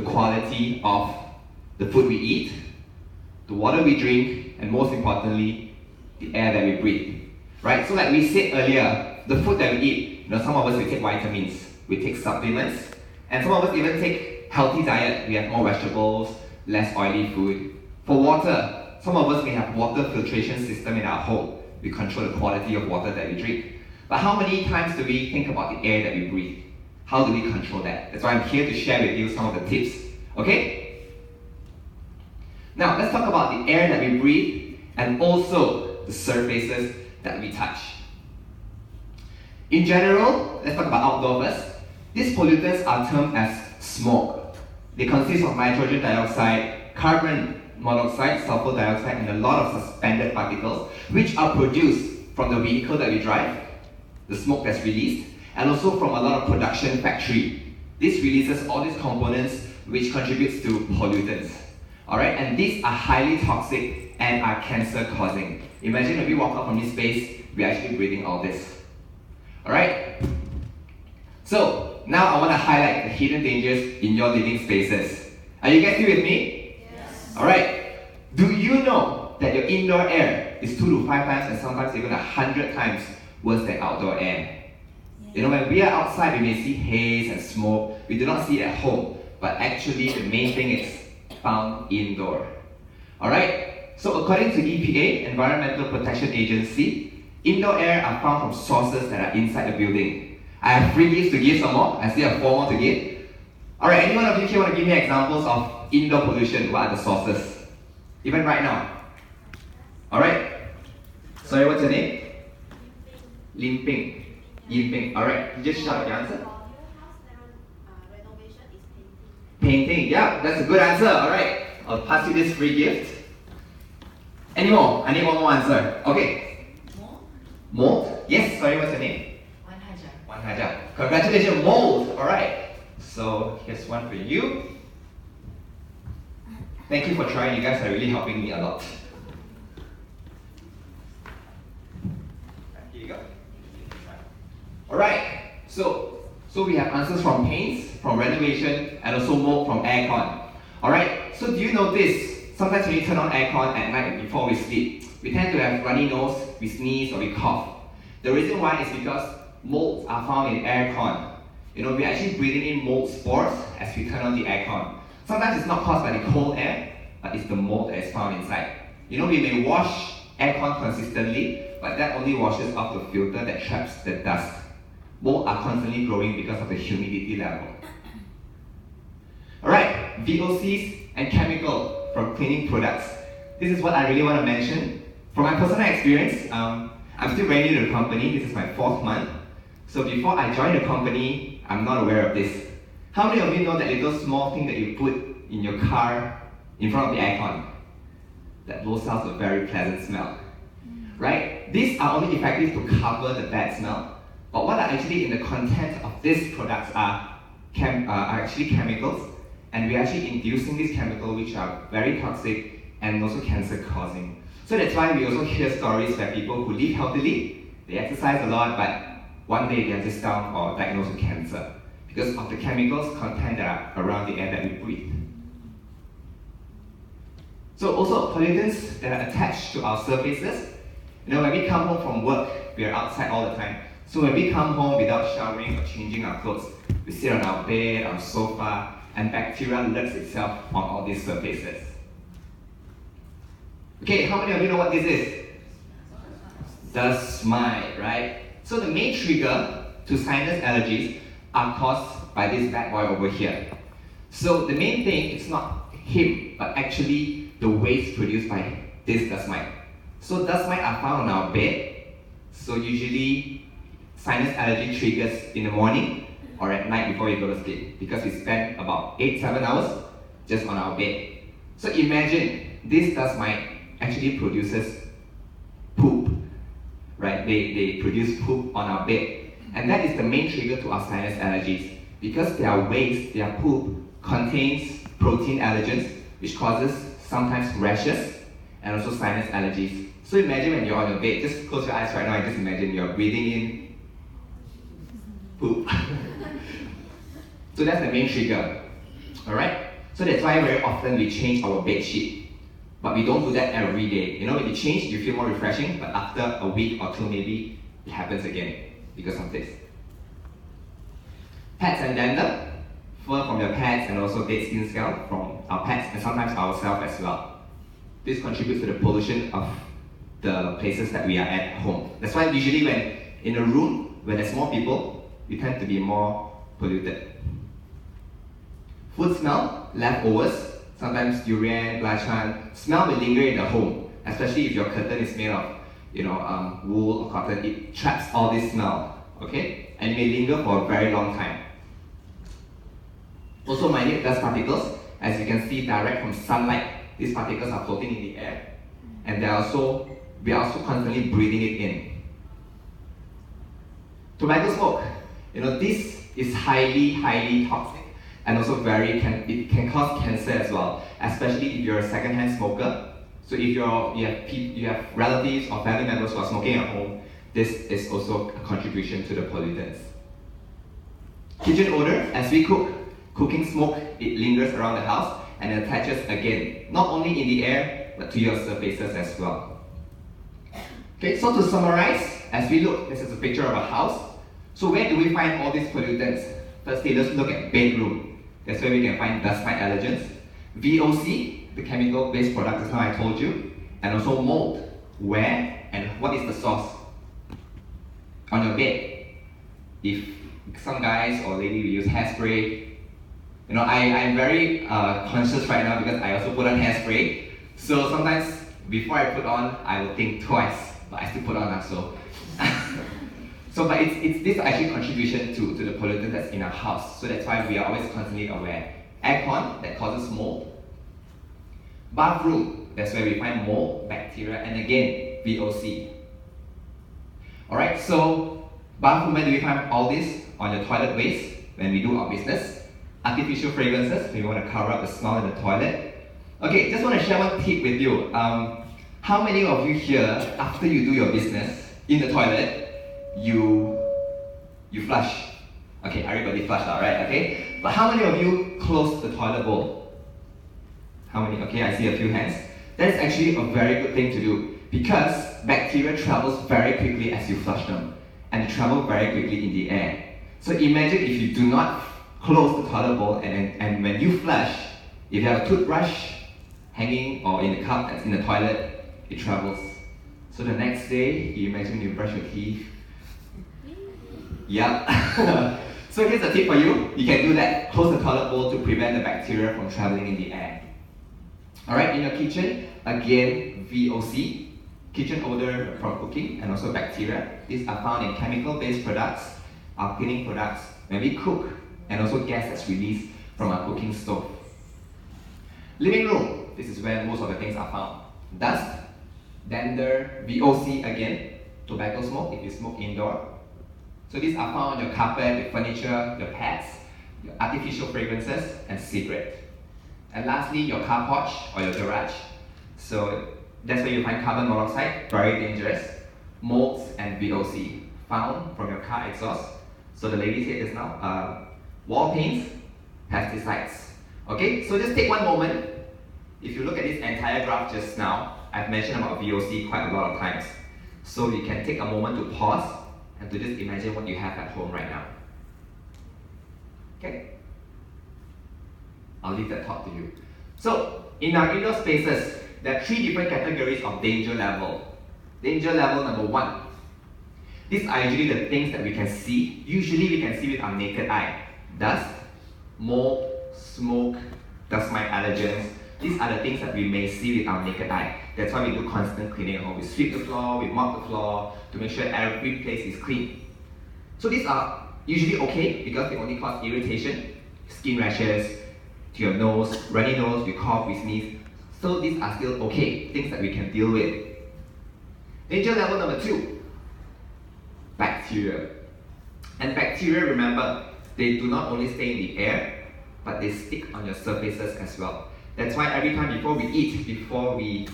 quality of the food we eat, the water we drink, and most importantly, the air that we breathe. Right? So like we said earlier, the food that we eat, some of us we take vitamins, we take supplements, and some of us even take healthy diet. We have more vegetables, less oily food. For water, some of us may have water filtration system in our home. We control the quality of water that we drink. But how many times do we think about the air that we breathe? How do we control that? That's why I'm here to share with you some of the tips. Okay? Now, let's talk about the air that we breathe and also the surfaces that we touch. In general, let's talk about outdoor first. These pollutants are termed as smoke. They consist of nitrogen dioxide, carbon monoxide, sulfur dioxide, and a lot of suspended particles, which are produced from the vehicle that we drive, the smoke that's released, and also from a lot of production factory. This releases all these components which contributes to pollutants. Alright, and these are highly toxic and are cancer causing. Imagine if we walk out from this space, we're actually breathing all this. Alright? So, now I want to highlight the hidden dangers in your living spaces. Are you guys here with me? Yes. Alright. Do you know that your indoor air is 2 to 5 times and sometimes even 100 times worse than outdoor air? Yeah. When we are outside, we may see haze and smoke. We do not see it at home. But actually, the main thing is found indoor. Alright? So according to EPA, Environmental Protection Agency, indoor air are found from sources that are inside the building. I have 3 gifts to give some more. I still have 4 more to give. Alright, anyone of you here want to give me examples of indoor pollution? What are the sources? Even right now. Alright? Sorry, what's your name? Lim Ping. Yin Ping. Alright, just shout your answer. Renovation is Painting, yeah, that's a good answer. Alright, I'll pass you this free gift. Any more? I need one more answer. Okay. Mold? Yes, sorry, what's your name? Wan Haja. Congratulations, mold. Alright. So here's one for you. Thank you for trying. You guys are really helping me a lot. Here you go. Alright. So we have answers from paints, from renovation, and also mold from aircon. Alright. So do you notice sometimes when you turn on aircon at night before we sleep, we tend to have runny nose, we sneeze, or we cough. The reason why is because molds are found in aircon. We're actually breathing in mold spores as we turn on the aircon. Sometimes it's not caused by the cold air, but it's the mold that is found inside. We may wash aircon consistently, but that only washes off the filter that traps the dust. Mold are constantly growing because of the humidity level. Alright, VOCs and chemical from cleaning products. This is what I really want to mention. From my personal experience, I'm still very new to the company. This is my 4th month. So before I joined the company, I'm not aware of this. How many of you know that little small thing that you put in your car in front of the aircon? That blows out a very pleasant smell. Right? These are only effective to cover the bad smell. But what are actually in the content of these products are actually chemicals. And we're actually inducing these chemicals which are very toxic and also cancer causing. So that's why we also hear stories where people who live healthily, they exercise a lot, but one day they're just down or diagnosed with cancer because of the chemicals content that are around the air that we breathe. So also pollutants that are attached to our surfaces. When we come home from work, we are outside all the time. So when we come home without showering or changing our clothes, we sit on our bed, our sofa, and bacteria lurks itself on all these surfaces. Okay, how many of you know what this is? Dust mite, right? So the main trigger to sinus allergies are caused by this bad boy over here. So the main thing is not him, but actually the waste produced by this dust mite. So dust mite are found on our bed. So usually sinus allergy triggers in the morning or at night before you go to sleep because we spend about 8-7 hours just on our bed. So imagine this dust mite actually produces poop, right? They produce poop on our bed. And that is the main trigger to our sinus allergies because their waste, their poop, contains protein allergens which causes sometimes rashes and also sinus allergies. So imagine when you're on your bed, just close your eyes right now and just imagine you're breathing in poop. So that's the main trigger, alright? So that's why very often we change our bed sheet. But we don't do that every day. You know, when you change, you feel more refreshing, but after a week or two, maybe it happens again because of this. Pets and dander, fur from your pets and also dead skin cell from our pets and sometimes ourselves as well. This contributes to the pollution of the places that we are at home. That's why usually when in a room where there's more people, we tend to be more polluted. Food smell, leftovers, sometimes durian, belacan, smell will linger in the home, especially if your curtain is made of wool or cotton. It traps all this smell, okay? And it may linger for a very long time. Also minute dust particles, as you can see direct from sunlight, these particles are floating in the air, and we are also constantly breathing it in. Tobacco smoke, this is highly toxic and also it can cause cancer as well, especially if you're a secondhand smoker. So if you have relatives or family members who are smoking at home, this is also a contribution to the pollutants. Kitchen odor, as we cook, cooking smoke, it lingers around the house and attaches again, not only in the air, but to your surfaces as well. Okay, so to summarize, as we look, this is a picture of a house. So where do we find all these pollutants? Firstly, let's look at bedroom. That's where we can find dust mite allergens. VOC, the chemical-based product, is how I told you. And also mold. Where and what is the source? On your bed. If some guys or lady will use hairspray, I'm very conscious right now because I also put on hairspray. So sometimes before I put on, I will think twice, but I still put on also. But it's this actually contribution to the pollutant that's in our house. So that's why we are always constantly aware. Aircon, that causes mold. Bathroom, that's where we find mold, bacteria, and again, VOC. Alright, so bathroom, where do we find all this? On the toilet waste, when we do our business. Artificial fragrances, we want to cover up the smell in the toilet. Okay, just want to share one tip with you. How many of you here, after you do your business in the toilet, you flush? Okay, everybody flushed out, right? Okay, but how many of you close the toilet bowl? How many? Okay, I see a few hands. That is actually a very good thing to do because bacteria travels very quickly as you flush them, and they travel very quickly in the air. So imagine if you do not close the toilet bowl and when you flush, if you have a toothbrush hanging or in the cup that's in the toilet, it travels. So the next day, you imagine you brush your teeth. Yeah. So here's a tip for you. You can do that. Close the toilet bowl to prevent the bacteria from traveling in the air. Alright, in your kitchen, again, VOC, kitchen odor from cooking, and also bacteria. These are found in chemical-based products, our cleaning products, when we cook, and also gas that's released from our cooking stove. Living room, this is where most of the things are found. Dust, dander, VOC again, tobacco smoke if you smoke indoor. So these are found on your carpet, your furniture, your pets, your artificial fragrances, and cigarette. And lastly, your car porch or your garage. So that's where you find carbon monoxide, very dangerous, molds and VOC, found from your car exhaust. So the lady said just now, wall paints, pesticides. Okay, so just take one moment. If you look at this entire graph just now, I've mentioned about VOC quite a lot of times. So you can take a moment to pause and to just imagine what you have at home right now. Okay? I'll leave that thought to you. So, in our indoor spaces, there are 3 different categories of danger level. Danger level number 1. These are usually the things that we can see. Usually we can see with our naked eye. Dust, mold, smoke, dust mite allergens. These are the things that we may see with our naked eye. That's why we do constant cleaning at home. We sweep the floor, we mop the floor to make sure every place is clean. So these are usually okay because they only cause irritation, skin rashes, to your nose, runny nose, we cough, we sneeze. So these are still okay, things that we can deal with. Danger level number 2, bacteria. And bacteria, remember, they do not only stay in the air, but they stick on your surfaces as well. That's why every time before we eat, before we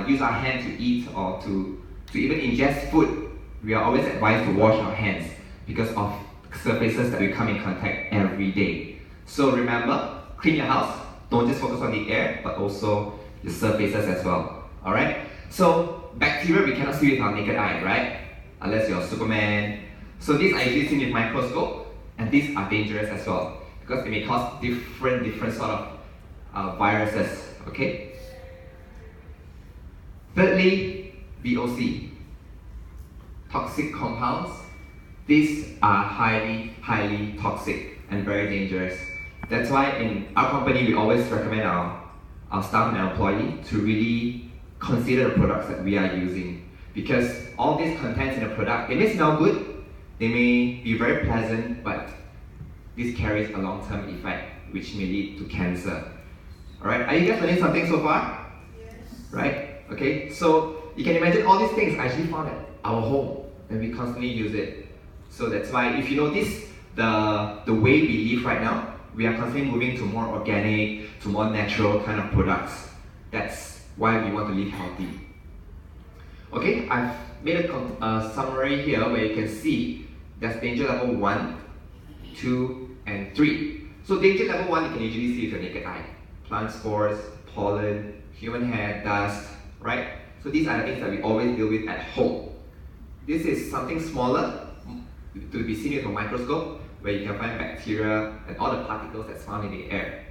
use our hand to eat or to even ingest food, we are always advised to wash our hands because of surfaces that we come in contact every day. So remember, clean your house, don't just focus on the air, but also the surfaces as well. Alright? So bacteria we cannot see with our naked eye, right? Unless you're Superman. So these are usually seen with microscope, and these are dangerous as well because they may cause different sort of viruses. Okay. Thirdly, VOC, toxic compounds. These are highly toxic and very dangerous. That's why in our company we always recommend our staff and our employee to really consider the products that we are using, because all these contents in a product, they may smell good, they may be very pleasant, but this carries a long-term effect which may lead to cancer. Alright, are you guys learning something so far? Yes. Right? Okay, so you can imagine all these things are actually found at our home and we constantly use it. So that's why if you notice the way we live right now, we are constantly moving to more organic, to more natural kind of products. That's why we want to live healthy. Okay, I've made a summary here where you can see there's danger level 1, 2, and 3. So danger level 1 you can usually see with your naked eye. Plant spores, pollen, human hair, dust, right? So these are the things that we always deal with at home. This is something smaller to be seen with a microscope, where you can find bacteria and all the particles that's found in the air.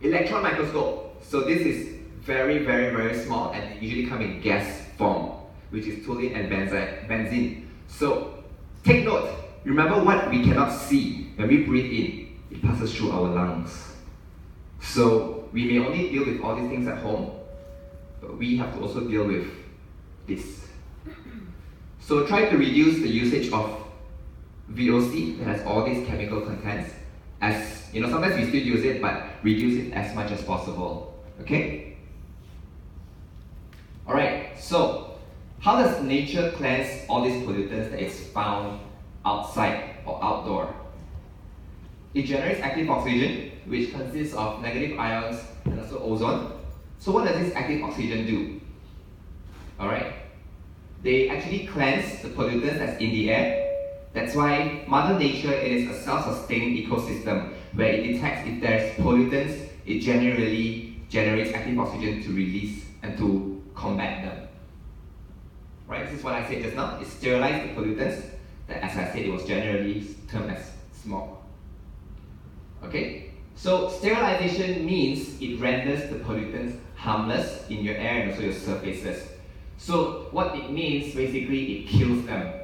Electron microscope. So this is very small and they usually come in gas form, which is toluene and benzene. So take note, remember what we cannot see. When we breathe in, it passes through our lungs. So we may only deal with all these things at home, but we have to also deal with this. So try to reduce the usage of VOC that has all these chemical contents. As you know, sometimes we still use it, but reduce it as much as possible. Okay? Alright, so how does nature cleanse all these pollutants that is found outside or outdoor? It generates active oxygen, which consists of negative ions and also ozone. So what does this active oxygen do? Alright, they actually cleanse the pollutants that's in the air. That's why Mother Nature, it is a self-sustaining ecosystem where it detects if there's pollutants, it generally generates active oxygen to release and to combat them. Right, this is what I said just now. It sterilizes the pollutants that, as I said, it was generally termed as smog. Okay, so sterilization means it renders the pollutants harmless in your air and also your surfaces. So what it means, basically, it kills them.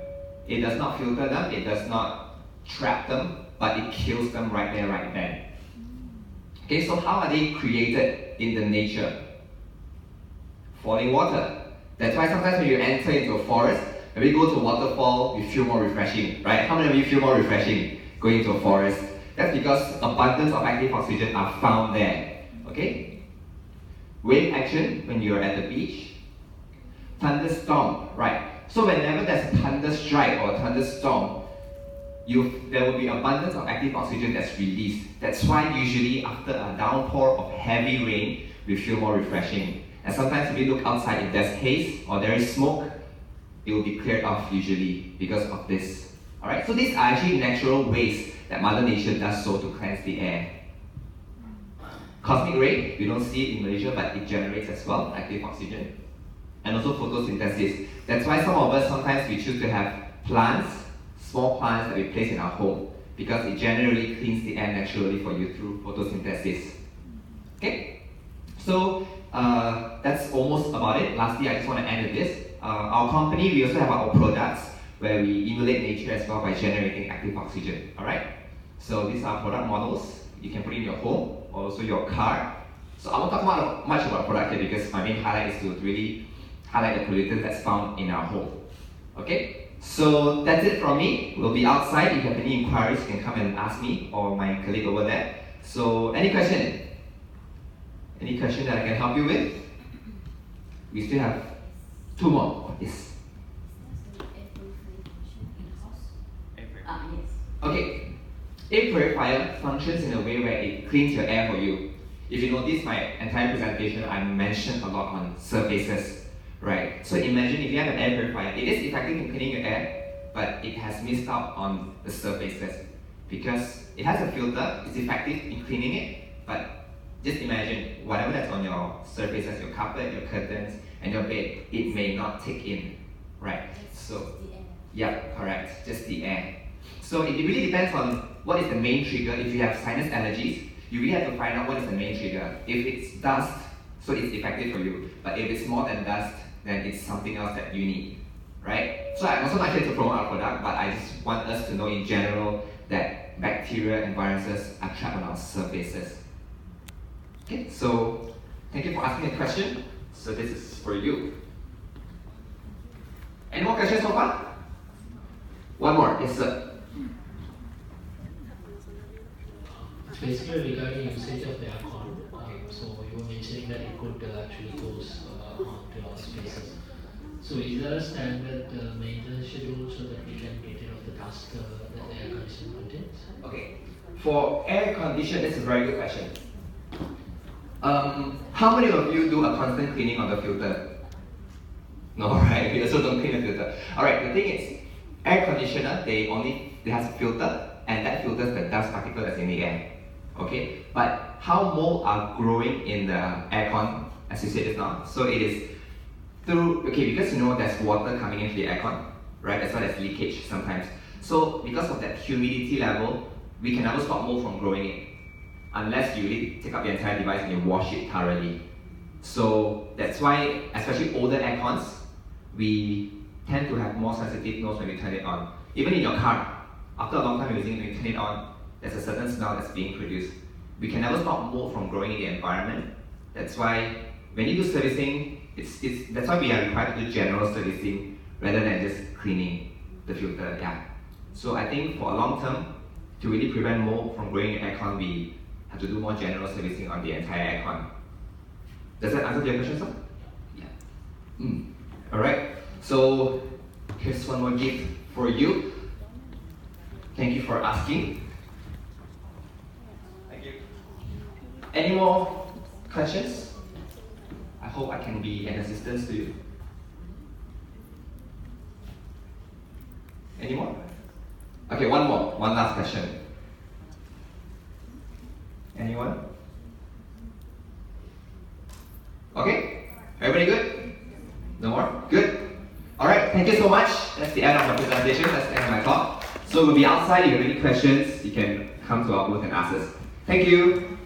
It does not filter them, it does not trap them, but it kills them right there, right then. Okay, so how are they created in the nature? Falling water. That's why sometimes when you enter into a forest, when we go to a waterfall, we feel more refreshing, right? How many of you feel more refreshing going into a forest? That's because abundance of active oxygen are found there. Okay? Wave action when you're at the beach. Thunderstorm, right? So whenever there's a thunder strike or a thunderstorm, there will be abundance of active oxygen that's released. That's why usually after a downpour of heavy rain, we feel more refreshing. And sometimes if we look outside, if there's haze or there is smoke, it will be cleared off usually because of this. Alright, so these are actually natural ways that Mother Nature does so to cleanse the air. Cosmic ray, we don't see it in Malaysia, but it generates as well, active oxygen. And also photosynthesis. That's why some of us sometimes we choose to have plants, small plants that we place in our home, because it generally cleans the air naturally for you through photosynthesis. Okay? So that's almost about it. Lastly, I just want to end with this. Our company, we also have our products where we emulate nature as well by generating active oxygen. Alright? So these are product models. You can put in your home or also your car. So I won't talk much about product here because my main highlight is to really highlight the pollutants that's found in our home. Okay? So that's it from me. We'll be outside. If you have any inquiries, you can come and ask me or my colleague over there. So any question? Any question that I can help you with? We still have 2 more. Yes. Okay. Air purifier functions in a way where it cleans your air for you. If you notice my entire presentation, I mentioned a lot on surfaces, right? So imagine if you have an air purifier, it is effective in cleaning your air, but it has missed out on the surfaces because it has a filter, it's effective in cleaning it, but just imagine whatever that's on your surfaces, your carpet, your curtains, and your bed, it may not take in, right? So, yeah, correct, just the air. So it really depends on what is the main trigger. If you have sinus allergies, you really have to find out what is the main trigger. If it's dust, so it's effective for you. But if it's more than dust, then it's something else that you need, right? So I'm also not here to promote our product, but I just want us to know in general that bacteria and viruses are trapped on our surfaces. Okay, so thank you for asking a question. So this is for you. Any more questions so far? One more, yes sir. Basically regarding usage of aircon, so you were mentioning that it could actually goes onto our spaces. So is there a standard maintenance schedule so that we can get rid of the dust that the air conditioner contains? Okay, for air conditioner, that's a very good question. How many of you do a constant cleaning of the filter? No, right? We also don't clean the filter. Alright, the thing is, air conditioner, they has a filter, and that filters the dust particle that's in the air. Okay, but how mold are growing in the aircon, as you said just now? So it is through, okay, because you know there's water coming into the aircon, right? That's why there's leakage sometimes. So because of that humidity level, we can never stop mold from growing it, unless you really take up the entire device and you wash it thoroughly. So that's why, especially older aircons, we tend to have more sensitive nose when we turn it on. Even in your car, after a long time using it, when you turn it on, there's a certain smell that's being produced. We can never stop mold from growing in the environment. That's why when you do servicing, that's why we are required to do general servicing rather than just cleaning the filter. Yeah. So I think for a long term, to really prevent mold from growing in aircon, we have to do more general servicing on the entire aircon. Does that answer your question, sir? Yeah. Alright. So here's one more gift for you. Thank you for asking. Thank you. Any more questions? I hope I can be an assistance to you. Any more? Okay, one more. One last question. Anyone? Okay? Everybody good? No more? Good? Alright, thank you so much. That's the end of my presentation. That's the end of my talk. So we'll be outside. If you have any questions, you can come to our booth and ask us. Thank you.